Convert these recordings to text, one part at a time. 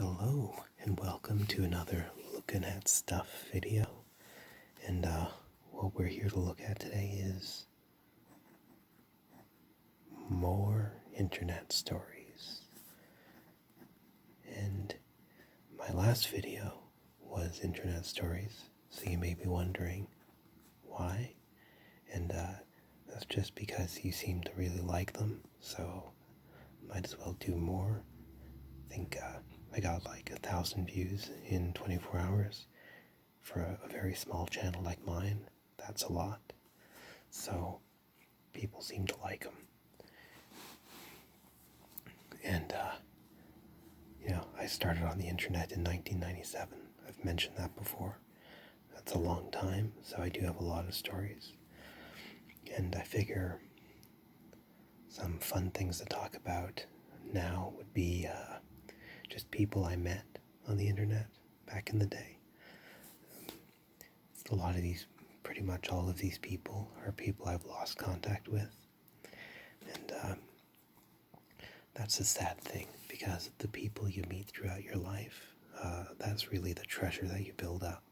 Hello and welcome to another Looking at Stuff video. And what we're here to look at today is more internet stories. And my last video was internet stories, so you may be wondering why. And that's just because you seem to really like them, so might as well do more. I think I got like 1,000 views in 24 hours. For a very small channel like mine, that's a lot. So people seem to like them. And, I started on the internet in 1997. I've mentioned that before. That's a long time, so I do have a lot of stories. And I figure some fun things to talk about now would be just people I met on the internet back in the day. A lot of these, pretty much all of these people are people I've lost contact with. And that's a sad thing, because the people you meet throughout your life, that's really the treasure that you build up.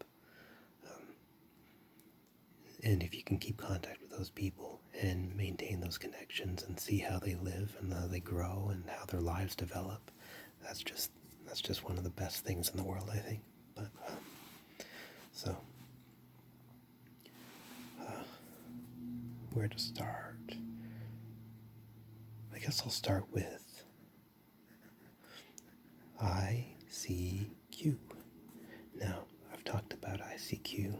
And if you can keep contact with those people and maintain those connections and see how they live and how they grow and how their lives develop, that's just one of the best things in the world, I think. But so where to start? I guess I'll start with ICQ. Now, I've talked about ICQ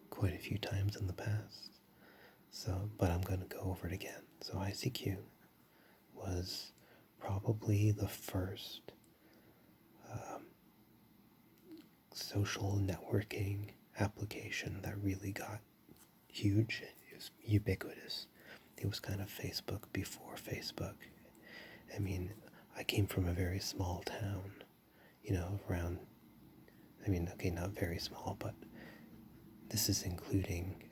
quite a few times in the past, but I'm going to go over it again. So ICQ was probably the first social networking application that really got huge. It was ubiquitous. It was kind of Facebook before Facebook. I mean, I came from a very small town, around, not very small, but this is including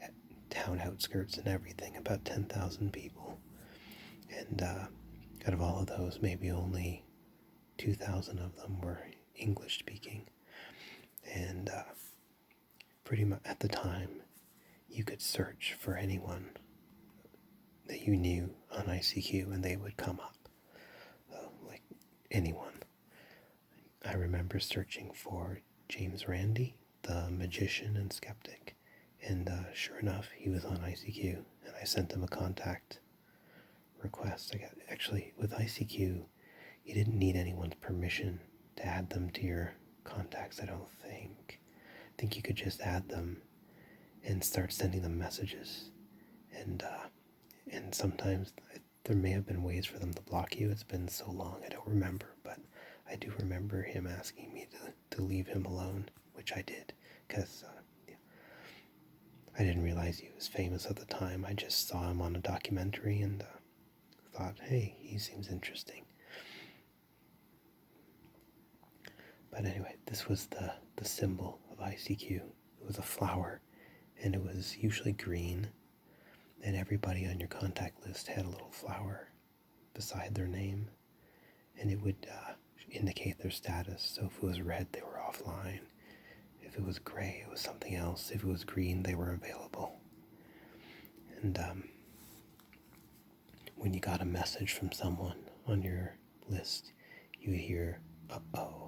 town outskirts and everything, about 10,000 people. And out of all of those, maybe only 2,000 of them were English speaking. And pretty much at the time, you could search for anyone that you knew on ICQ and they would come up, like anyone. I remember searching for James Randi, the magician and skeptic, and sure enough, he was on ICQ, and I sent him a contact request. Actually, with ICQ, you didn't need anyone's permission to add them to your contacts, I don't think. I think you could just add them and start sending them messages. And sometimes there may have been ways for them to block you. It's been so long, I don't remember. But I do remember him asking me to leave him alone, which I did. Because I didn't realize he was famous at the time. I just saw him on a documentary and thought, hey, he seems interesting. But anyway, this was the symbol of ICQ. It was a flower, and it was usually green, and everybody on your contact list had a little flower beside their name, and it would indicate their status. So if it was red, they were offline. If it was gray, it was something else. If it was green, they were available. And when you got a message from someone on your list, you would hear, uh-oh.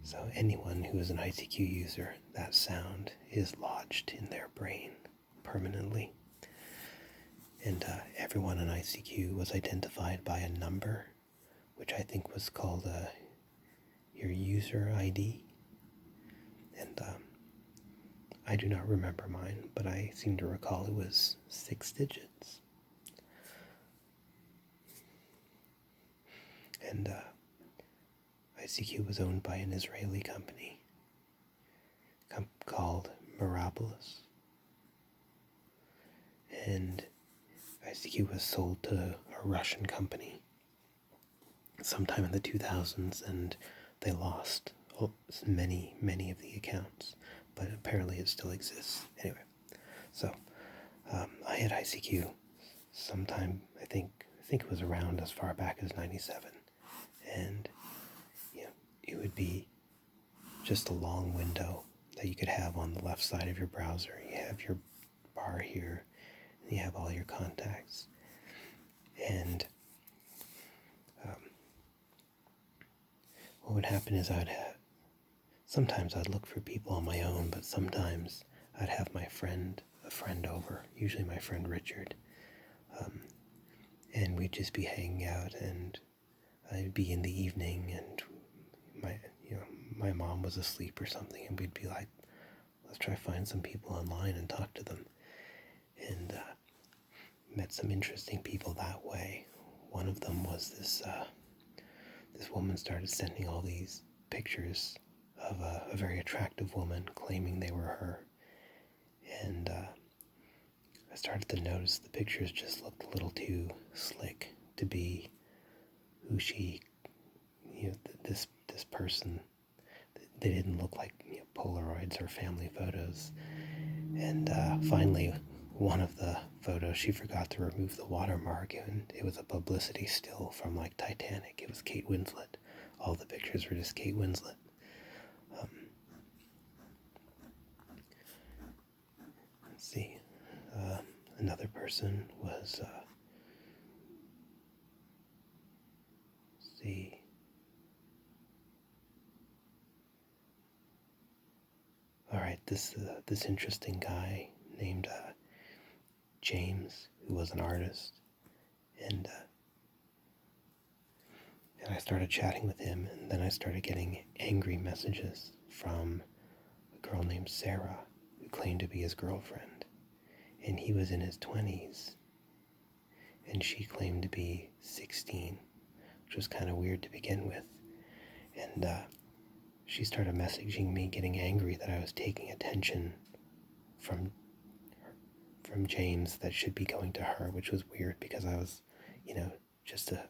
So anyone who is an ICQ user, that sound is lodged in their brain permanently. And everyone in ICQ was identified by a number, which I think was called your user ID. And I do not remember mine, but I seem to recall it was 6 digits. And ICQ was owned by an Israeli company called Mirabolus. And ICQ was sold to a Russian company sometime in the 2000s, and they lost many of the accounts, but apparently it still exists. Anyway, so I had ICQ sometime, I think it was around as far back as 97, and it would be just a long window that you could have on the left side of your browser. You have your bar here, and you have all your contacts. And what would happen is sometimes I'd look for people on my own, but sometimes I'd have a friend over, usually my friend Richard, and we'd just be hanging out, and I'd be in the evening, and my mom was asleep or something, and we'd be like, let's try to find some people online and talk to them. And met some interesting people that way. One of them was this woman started sending all these pictures of a very attractive woman, claiming they were her. And I started to notice the pictures just looked a little too slick to be who she, this person. They didn't look like Polaroids or family photos. And finally, one of the photos, she forgot to remove the watermark, and it was a publicity still from like Titanic. It was Kate Winslet. All the pictures were just Kate Winslet. Let's see. Another person was, let's see. All right, this interesting guy named James, who was an artist, and I started chatting with him, and then I started getting angry messages from a girl named Sarah, who claimed to be his girlfriend, and he was in his 20s, and she claimed to be 16, which was kind of weird to begin with, and she started messaging me, getting angry that I was taking attention from James that should be going to her, which was weird because I was, just a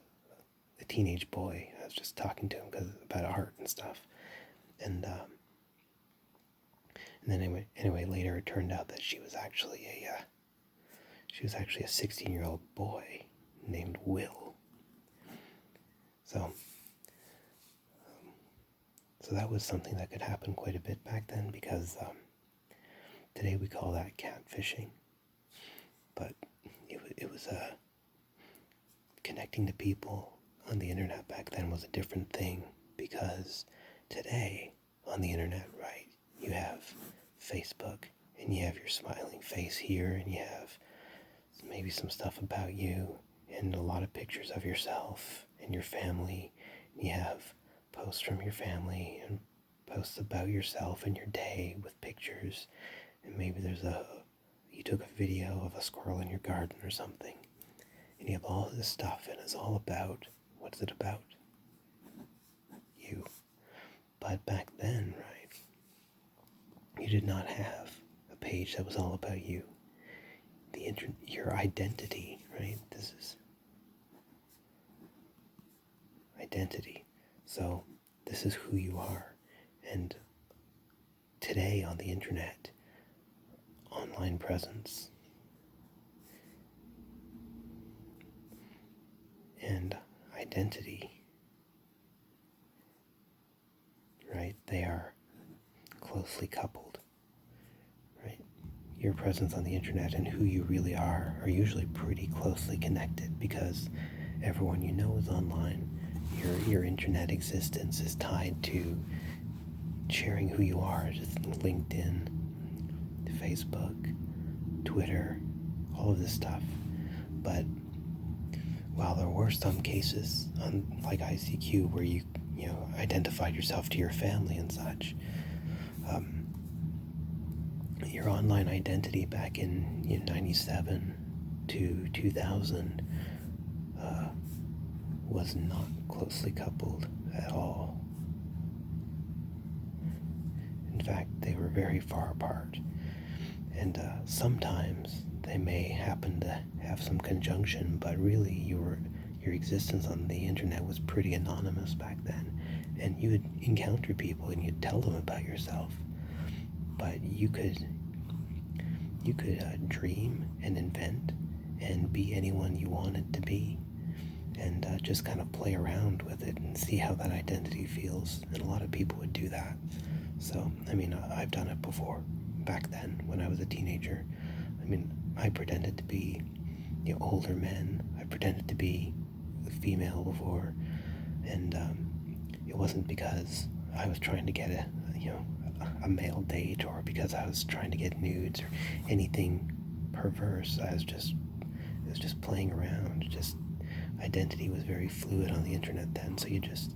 teenage boy. I was just talking to him about art and stuff. And then anyway, later it turned out that she was actually a 16-year-old boy named Will. So that was something that could happen quite a bit back then, because today we call that catfishing. But it was connecting to people on the internet back then was a different thing, because today on the internet, right, you have Facebook, and you have your smiling face here, and you have maybe some stuff about you, and a lot of pictures of yourself and your family. You have posts from your family and posts about yourself and your day with pictures, and maybe you took a video of a squirrel in your garden or something, and you have all this stuff, and it's all about, what's it about? You. But back then, right, you did not have a page that was all about you. Your identity, right? This is identity. So this is who you are. And today on the internet, online presence and identity, right? They are closely coupled, right? Your presence on the internet and who you really are usually pretty closely connected, because everyone you know is online. Your internet existence is tied to sharing who you are, just LinkedIn, Facebook, Twitter, all of this stuff. But while there were some cases like ICQ where you identified yourself to your family and such, your online identity back in 97 to 2000 was not closely coupled at all. In fact, they were very far apart. And sometimes they may happen to have some conjunction, but really your existence on the internet was pretty anonymous back then. And you would encounter people and you'd tell them about yourself. But you could dream and invent and be anyone you wanted to be. and just kind of play around with it and see how that identity feels. And a lot of people would do that. So, I mean, I've done it before, back then when I was a teenager. I mean, I pretended to be, older men. I pretended to be a female before, and it wasn't because I was trying to get a male date, or because I was trying to get nudes or anything perverse. It was just playing around. Just identity was very fluid on the internet then, so you just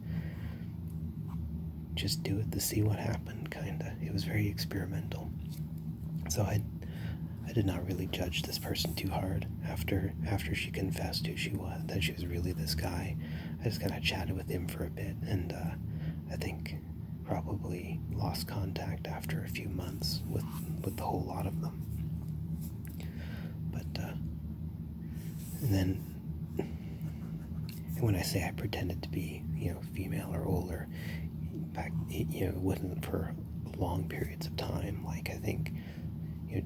do it to see what happened, kinda. It was very experimental. So I did not really judge this person too hard after she confessed who she was, that she was really this guy. I just kind of chatted with him for a bit, and I think probably lost contact after a few months with the whole lot of them. But and then when I say I pretended to be, female or older, back, it wasn't for long periods of time. Like, I think,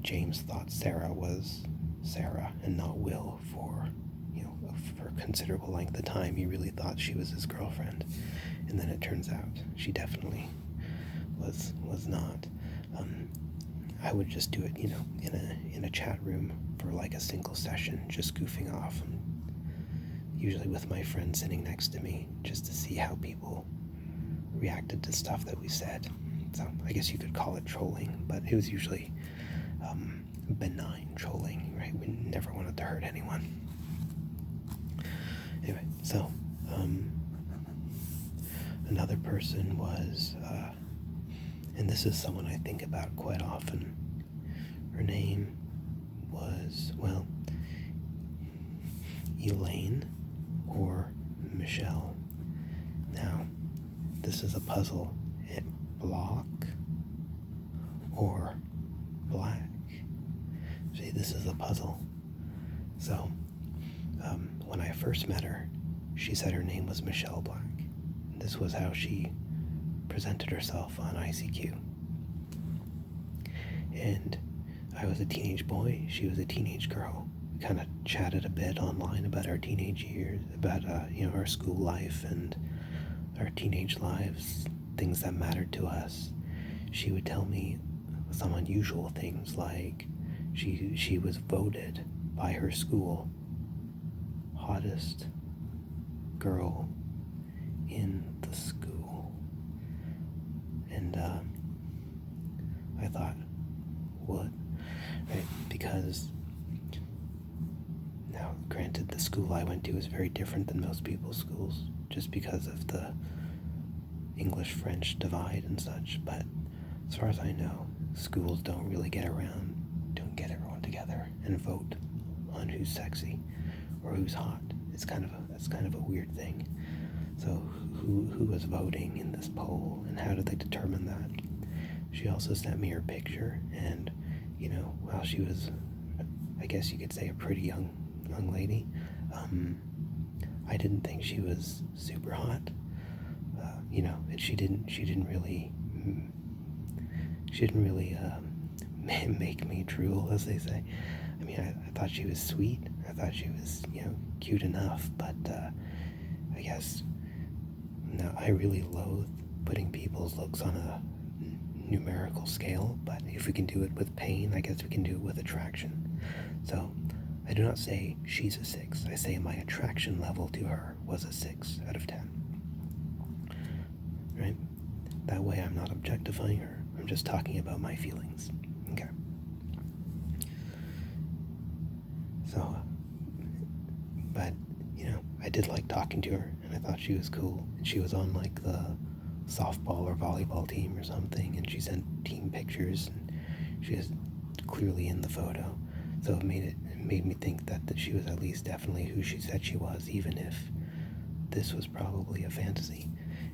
James thought Sarah was Sarah and not Will for a considerable length of time. He really thought she was his girlfriend, and then it turns out she definitely was not. I would just do it, in a chat room for like a single session, just goofing off, and usually with my friend sitting next to me, just to see how people reacted to stuff that we said. So I guess you could call it trolling, but it was usually benign trolling, right? We never wanted to hurt anyone. Anyway, so another person was, and this is someone I think about quite often. Her name was, well, Elaine or Michelle. Now, this is a puzzle. Block or black? See, this is a puzzle. So, when I first met her, she said her name was Michelle Black. This was how she presented herself on ICQ. And I was a teenage boy, she was a teenage girl. We kind of chatted a bit online about our teenage years, about our school life and our teenage lives, things that mattered to us. She would tell me some unusual things, like she was voted by her school hottest girl in the school. And I thought, what? Right? Because now, granted, the school I went to is very different than most people's schools, just because of the English-French divide and such, but as far as I know, schools don't get everyone together and vote on who's sexy or who's hot. That's kind of a weird thing. So who was voting in this poll, and how did they determine that? She also sent me her picture, and while she was, I guess you could say, a pretty young lady, I didn't think she was super hot. And she didn't really make me drool, as they say. I mean, I thought she was sweet. I thought she was, cute enough, but I guess now I really loathe putting people's looks on a numerical scale, but if we can do it with pain, I guess we can do it with attraction. So I do not say she's a 6. I say my attraction level to her was a 6 out of 10. Right? That way I'm not objectifying her. I'm just talking about my feelings. Okay. So, but, I did like talking to her, and I thought she was cool. And she was on like the softball or volleyball team or something, and she sent team pictures, and she was clearly in the photo. So it made me think that she was at least definitely who she said she was, even if this was probably a fantasy.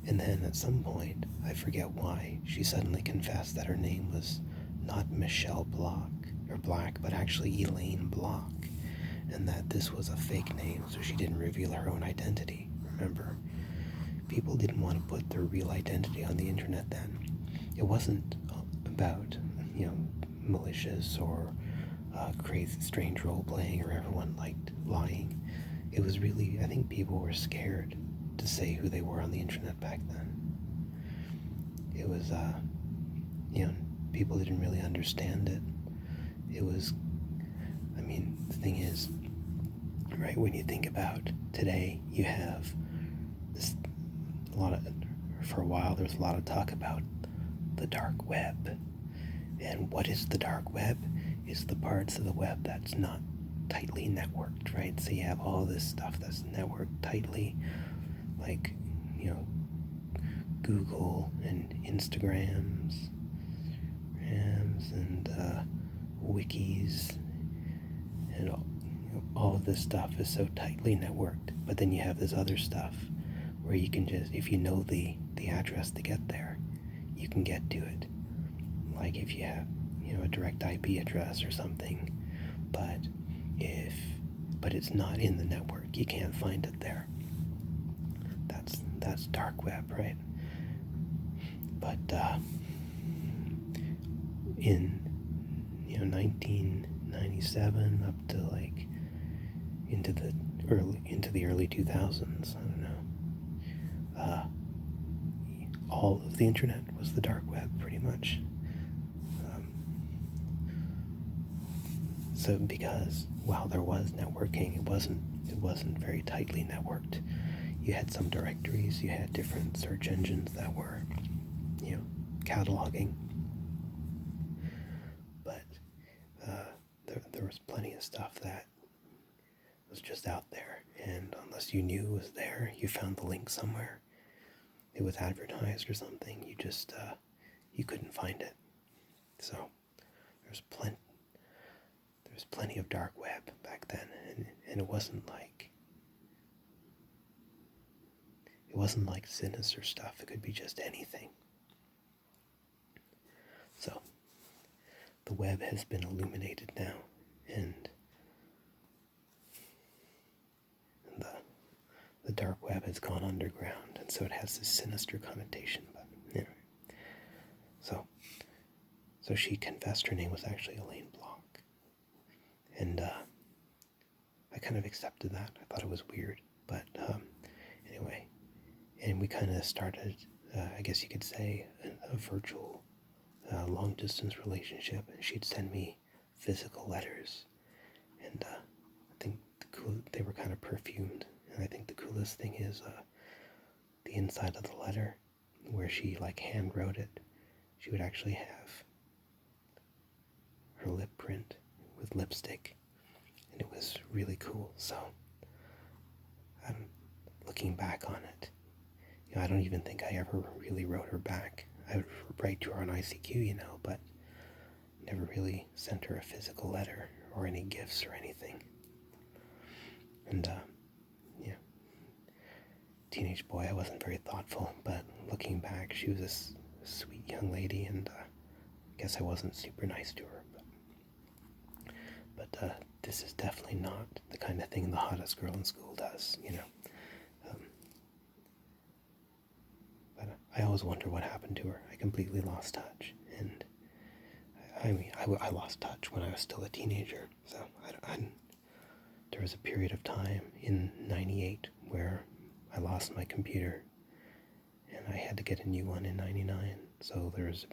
And then at some point, I forget why, she suddenly confessed that her name was not Michelle Black, but actually Elaine Block, and that this was a fake name, so she didn't reveal her own identity. Remember, people didn't want to put their real identity on the internet then. It wasn't about, malicious or crazy, strange role-playing, or everyone liked lying. it was really, I think people were scared to say who they were on the internet back then. It was, people didn't really understand it. It was, the thing is, right, when you think about today, you have this, for a while there was a lot of talk about the dark web. And what is the dark web? It's the parts of the web that's not tightly networked, right? So you have all this stuff that's networked tightly, like, Google and Instagrams, and wikis, and all of this stuff is so tightly networked. But then you have this other stuff where you can just, if you know the address to get there, you can get to it. Like if you have, a direct IP address or something, but it's not in the network, you can't find it there. That's dark web, right? But in 1997 up to like into the early 2000s, I don't know. All of the internet was the dark web, pretty much. So because while there was networking, it wasn't very tightly networked. You had some directories, you had different search engines that were, cataloging, but there was plenty of stuff that was just out there, and unless you knew it was there, you found the link somewhere. It was advertised or something. You just you couldn't find it. So there's plenty of dark web back then, and it wasn't like sinister stuff. It could be just anything. So the web has been illuminated now, and the dark web has gone underground, and so it has this sinister connotation. But anyway, so she confessed her name was actually Elaine Block, and I kind of accepted that. I thought it was weird, but anyway, and we kind of started, I guess you could say, a virtual long-distance relationship, and she'd send me physical letters, and I think they were kind of perfumed, and I think the coolest thing is the inside of the letter, where she hand wrote it. She would actually have her lip print with lipstick, and it was really cool. So looking back on it, I don't even think I ever really wrote her back. I would write to her on ICQ, but never really sent her a physical letter or any gifts or anything. And teenage boy, I wasn't very thoughtful, but looking back, she was a sweet young lady, and I guess I wasn't super nice to her. But this is definitely not the kind of thing the hottest girl in school does, But I always wonder what happened to her. I completely lost touch, and I lost touch when I was still a teenager. So there was a period of time in '98 where I lost my computer, and I had to get a new one in '99. So there's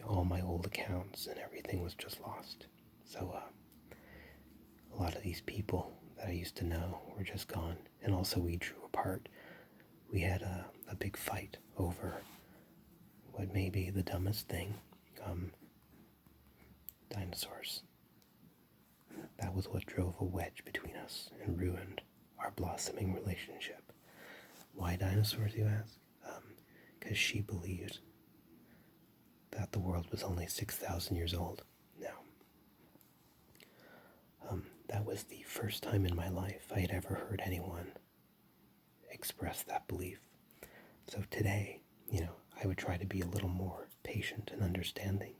all my old accounts and everything was just lost. So a lot of these people that I used to know were just gone, and also we drew apart. We had a big fight over what may be the dumbest thing, dinosaurs. That was what drove a wedge between us and ruined our blossoming relationship. Why dinosaurs, you ask? Because she believed that the world was only 6,000 years old now. That was the first time in my life I had ever heard anyone express that belief. So today, I would try to be a little more patient and understanding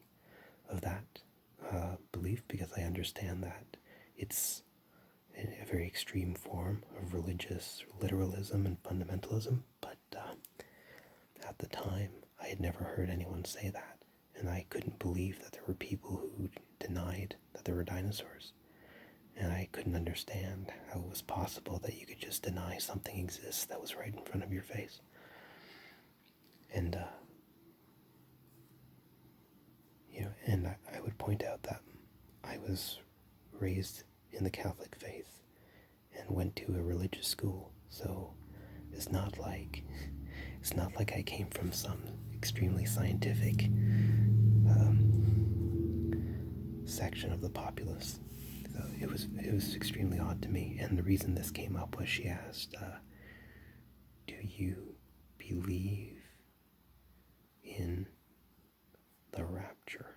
of that belief, because I understand that it's a very extreme form of religious literalism and fundamentalism, but at the time, I had never heard anyone say that, and I couldn't believe that there were people who denied that there were dinosaurs. And I couldn't understand how it was possible that you could just deny something exists that was right in front of your face. And, I would point out that I was raised in the Catholic faith and went to a religious school, so it's not like I came from some extremely scientific section of the populace. So it was extremely odd to me, and the reason this came up was she asked, "Do you believe in the rapture?"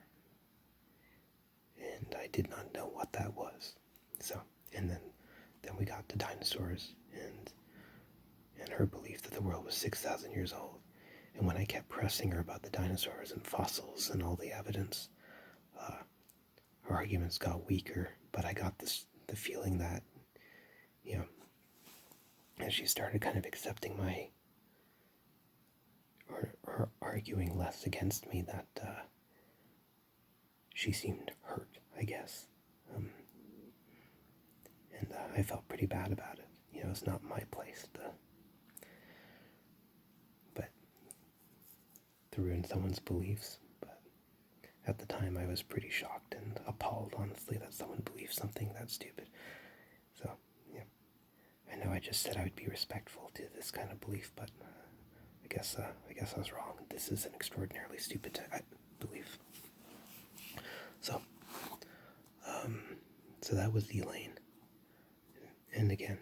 And I did not know what that was. So, and then we got to dinosaurs and her belief that the world was 6,000 years old. And when I kept pressing her about the dinosaurs and fossils and all the evidence, her arguments got weaker. But I got the feeling that, as she started kind of accepting my, or arguing less against me, that she seemed hurt, I guess. And I felt pretty bad about it. It's not my place to ruin someone's beliefs, but at the time I was pretty shocked and appalled, honestly, that someone believed something that stupid. So, yeah, I know I just said I would be respectful to this kind of belief, but I guess I was wrong. This is an extraordinarily stupid belief. So that was Elaine. And again,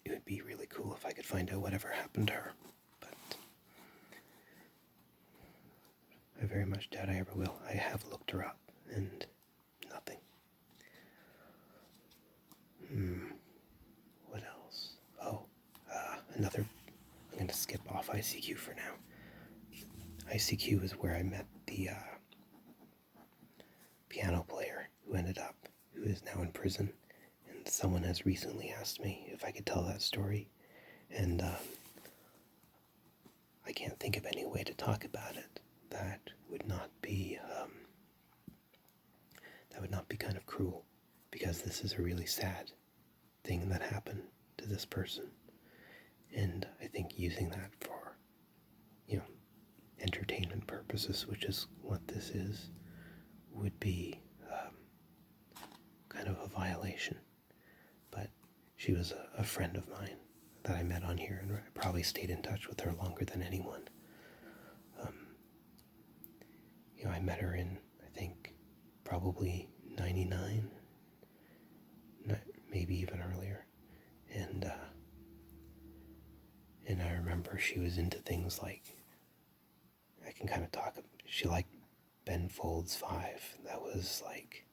it would be really cool if I could find out whatever happened to her, but I very much doubt I ever will. I have looked her up, and nothing. What else? Oh, another. I'm going to skip off ICQ for now. ICQ is where I met the piano player who is now in prison, and someone has recently asked me if I could tell that story, and I can't think of any way to talk about it that would not be kind of cruel, because this is a really sad thing that happened to this person, and I think using that for entertainment purposes, which is what this is, would be kind of a violation. But she was a friend of mine that I met on here, and I probably stayed in touch with her longer than anyone. I met her in, I think, probably 99, maybe even earlier, and I remember she was into things like, I can kind of talk, she liked Ben Folds 5. That was like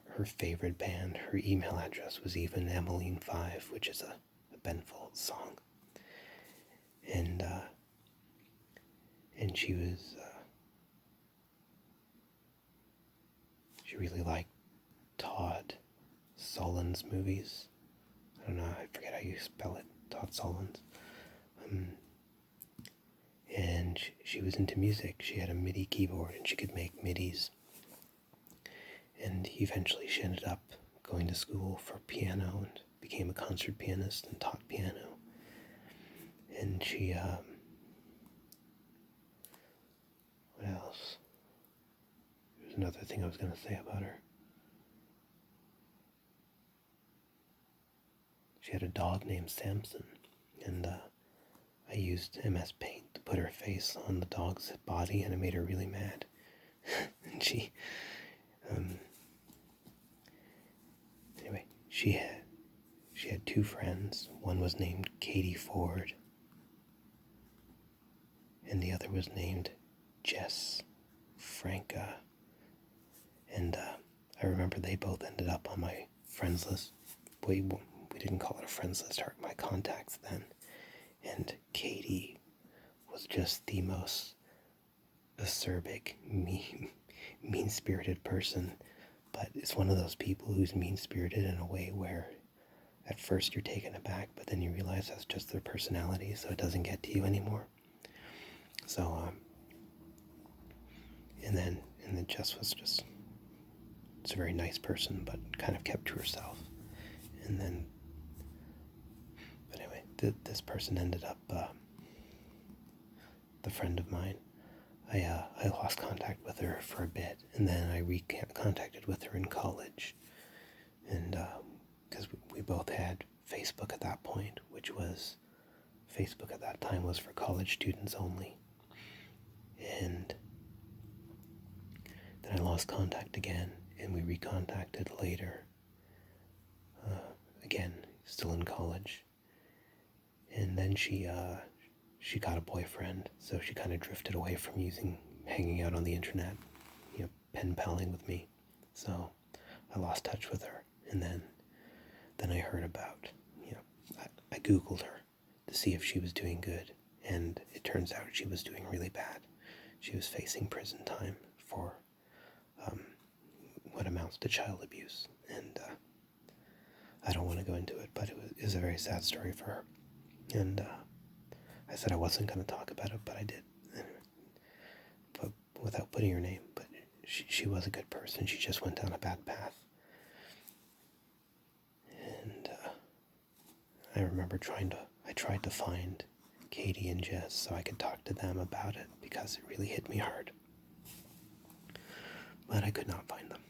her favorite band. Her email address was even Emmeline5, which is a Ben Folds song. And she was, she really liked Todd Solondz movies. I don't know, I forget how you spell it, Todd Solondz. And she was into music. She had a MIDI keyboard and she could make MIDIs. And eventually she ended up going to school for piano and became a concert pianist and taught piano. And she, what else? There's another thing I was going to say about her. She had a dog named Samson, and I used MS Paint to put her face on the dog's body, and it made her really mad. And she had two friends. One was named Katie Ford, and the other was named Jess Franca. And I remember they both ended up on my friends list. We didn't call it a friends list, my contacts then. And Katie was just the most acerbic, mean-spirited person. But it's one of those people who's mean-spirited in a way where at first you're taken aback, but then you realize that's just their personality, so it doesn't get to you anymore. So, and then Jess was just It's a very nice person, but kind of kept to herself. And then, but anyway, this person ended up, the friend of mine. I lost contact with her for a bit, and then I recontacted with her in college. And because we both had Facebook at that point, Facebook at that time was for college students only. And then I lost contact again, and we recontacted later, again, still in college. And then she got a boyfriend, so she kind of drifted away from hanging out on the internet, pen paling with me. So I lost touch with her, and then I heard about, I Googled her to see if she was doing good, and it turns out she was doing really bad. She was facing prison time for what amounts to child abuse, and I don't want to go into it, but it was a very sad story for her. And I said I wasn't going to talk about it, but I did, but without putting her name. But she was a good person. She just went down a bad path. And I remember I tried to find Katie and Jess so I could talk to them about it, because it really hit me hard. But I could not find them.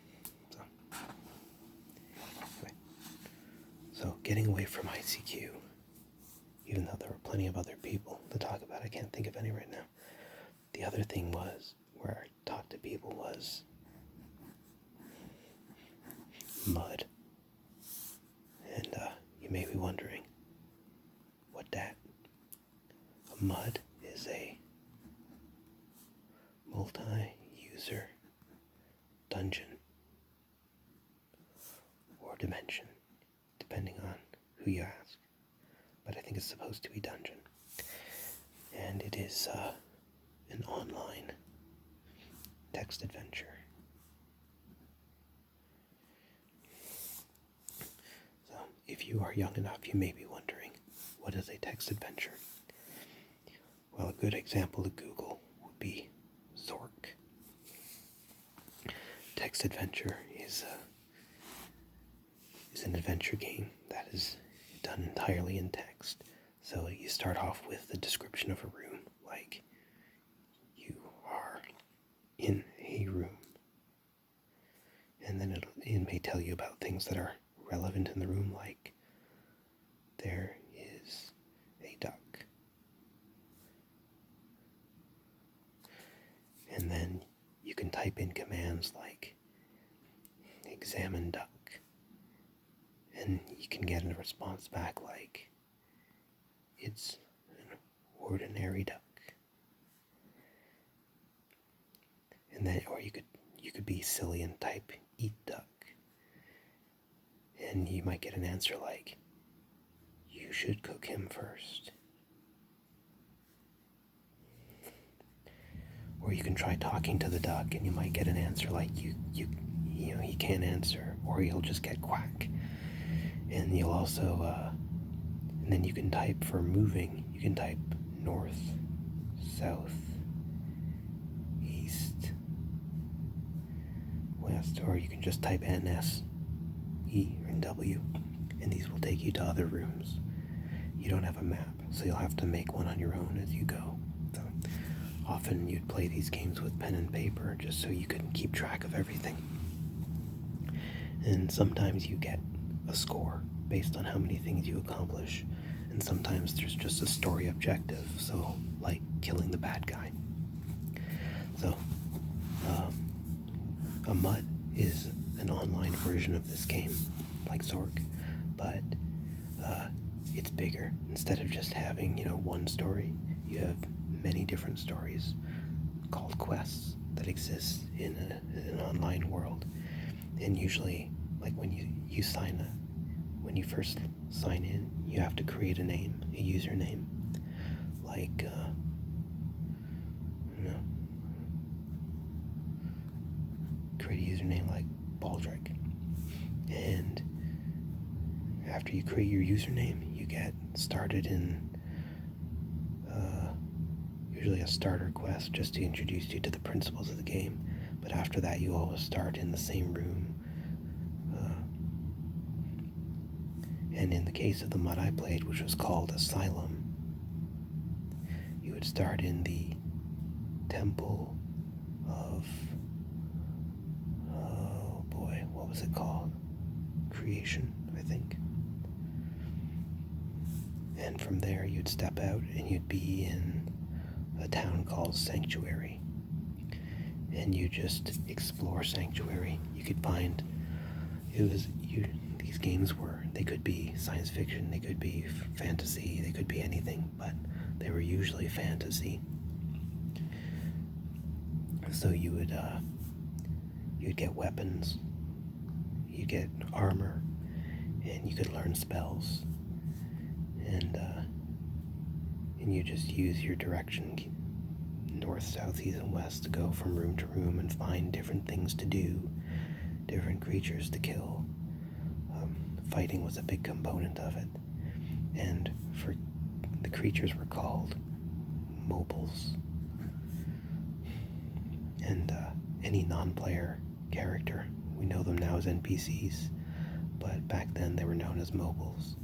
So getting away from ICQ, even though there were plenty of other people to talk about, I can't think of any right now. The other thing was, where I talked to people, was mud. And you may be wondering, what that? A mud is a multi-user dungeon or dimension, depending on who you ask. But I think it's supposed to be dungeon. And it is an online text adventure. So if you are young enough, you may be wondering, what is a text adventure? Well, a good example to Google would be Zork. Text adventure is an adventure game that is done entirely in text. So you start off with the description of a room, like you are in a room. And then it may tell you about things that are relevant in the room, like there is a duck. And then you can type in commands like examine duck. And you can get a response back like, it's an ordinary duck. And then, or you could be silly and type eat duck. And you might get an answer like, you should cook him first. Or you can try talking to the duck, and you might get an answer like, he can't answer, or he'll just get quack. And you'll also, and then you can type for moving, you can type north, south, east, west, or you can just type N, S, E, and W, and these will take you to other rooms. You don't have a map, so you'll have to make one on your own as you go. So often you'd play these games with pen and paper just so you could keep track of everything. And sometimes you get a score based on how many things you accomplish, and sometimes there's just a story objective, so like killing the bad guy. So a MUD is an online version of this game, like Zork, but it's bigger. Instead of just having one story, you have many different stories called quests that exist in an online world. And usually, like when you first sign in, you have to create a name, a username, like create a username like Baldrick. And after you create your username, you get started in usually a starter quest just to introduce you to the principles of the game. But after that, you always start in the same room And in the case of the mod I played, which was called Asylum, you would start in the Temple of, oh boy, what was it called? Creation, I think. And from there you'd step out and you'd be in a town called Sanctuary. And you just explore Sanctuary. You could find, these games they could be science fiction, they could be fantasy, they could be anything, but they were usually fantasy. So you'd get weapons, you get armor, and you could learn spells, and you just use your direction, north, south, east, and west, to go from room to room and find different things to do, different creatures to kill. Fighting was a big component of it, and the creatures were called mobiles, and any non-player character, we know them now as NPCs, but back then they were known as mobiles.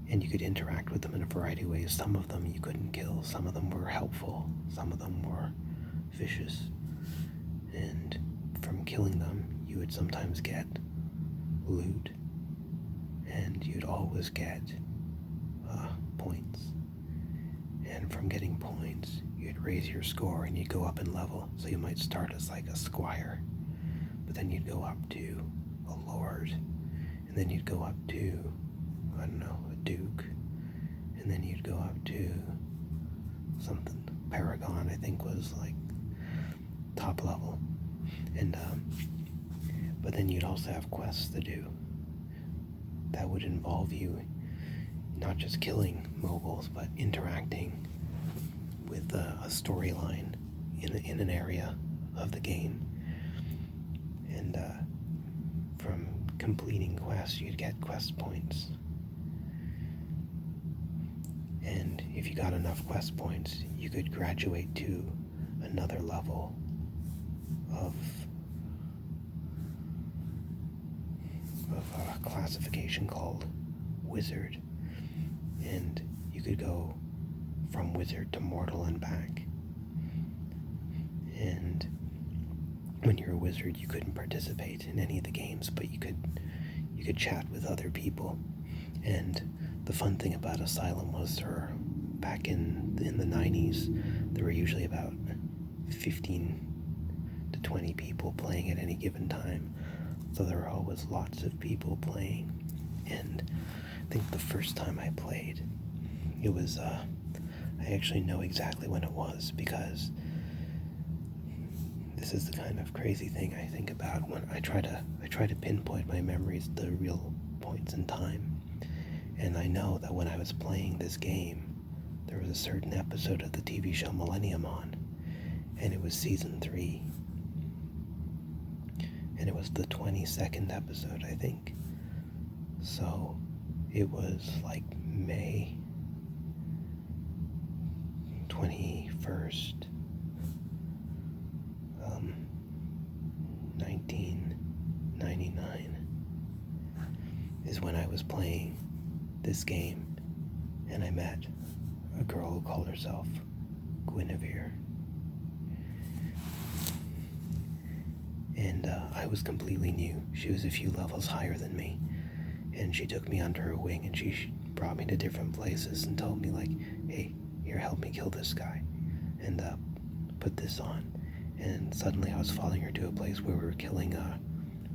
And you could interact with them in a variety of ways. Some of them you couldn't kill, some of them were helpful, some of them were vicious, and from killing them you would sometimes get loot, and you'd always get points, and from getting points you'd raise your score and you'd go up in level. So you might start as like a squire, but then you'd go up to a lord, and then you'd go up to, I don't know, a duke, and then you'd go up to something, paragon I think was like top level, and but then you'd also have quests to do that would involve you not just killing mobiles, but interacting with a storyline in an area of the game. And from completing quests, you'd get quest points. And if you got enough quest points, you could graduate to another level of a classification called wizard, and you could go from wizard to mortal and back. And when you're a wizard, you couldn't participate in any of the games, but you could chat with other people. And the fun thing about Asylum was back in the 90s, there were usually about 15 to 20 people playing at any given time. So there were always lots of people playing. And I think the first time I played, it was, I actually know exactly when it was, because this is the kind of crazy thing I think about when I try to pinpoint my memories to real points in time. And I know that when I was playing this game, there was a certain episode of the TV show Millennium on, and it was season 3. And it was the 22nd episode, I think. So it was like May 21st, 1999 is when I was playing this game, and I met a girl who called herself Guinevere. And I was completely new. She was a few levels higher than me, and she took me under her wing, and she brought me to different places and told me, like, hey, here, help me kill this guy, and put this on. And suddenly I was following her to a place where we were killing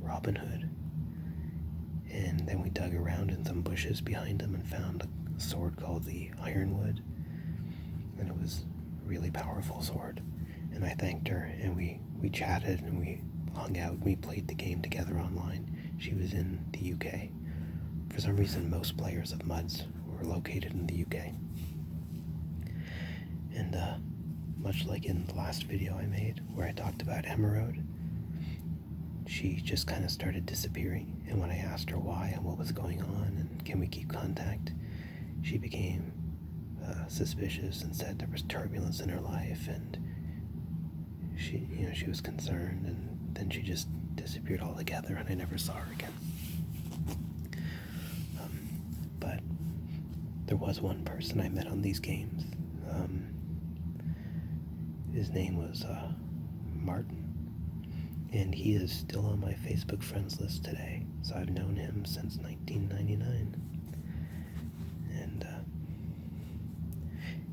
Robin Hood, and then we dug around in some bushes behind him and found a sword called the Ironwood, and it was a really powerful sword. And I thanked her, and we chatted, and we hung out, and we played the game together online. She was in the UK. For some reason, most players of MUDs were located in the UK. And much like in the last video I made, where I talked about Emerald, she just kind of started disappearing. And when I asked her why and what was going on and can we keep contact, she became suspicious and said there was turbulence in her life, and she was concerned, and then she just disappeared altogether, and I never saw her again. But there was one person I met on these games. His name was Martin, and he is still on my Facebook friends list today. So I've known him since 1999,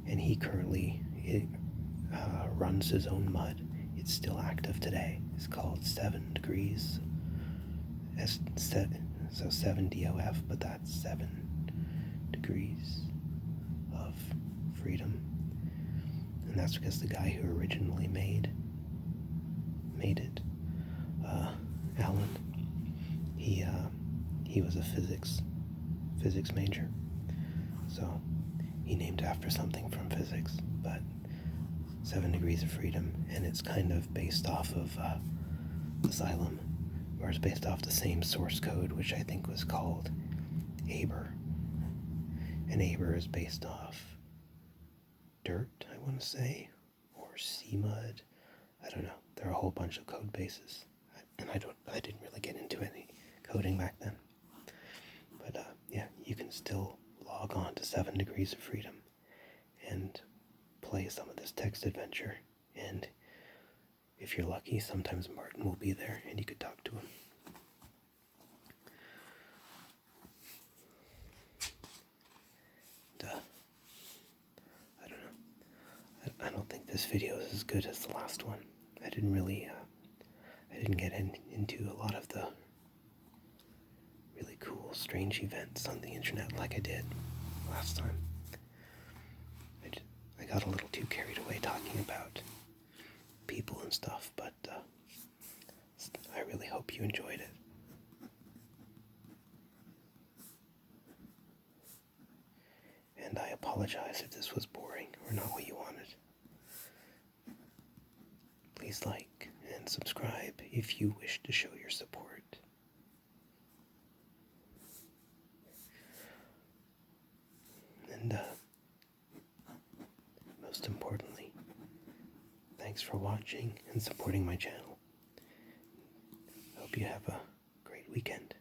and he currently runs his own mud. It's still active today. It's called 7 Degrees. So 7 DOF, but that's 7 degrees of freedom. And that's because the guy who originally made it, Alan, he was a physics major. So he named after something from physics, but 7 Degrees of Freedom, and it's kind of based off of Asylum, or it's based off the same source code, which I think was called Aber. And Aber is based off dirt, I want to say, or sea mud. I don't know. There are a whole bunch of code bases, and I didn't really get into any coding back then. But yeah, you can still log on to 7 Degrees of Freedom and play some of this text adventure, and if you're lucky, sometimes Martin will be there and you could talk to him. And, I don't know. I don't think this video is as good as the last one. I didn't get into a lot of the really cool, strange events on the internet like I did last time. I got a little too carried away talking about people and stuff, but I really hope you enjoyed it. And I apologize if this was boring or not what you wanted. Please like and subscribe if you wish to show your support. And most importantly, thanks for watching and supporting my channel. Hope you have a great weekend.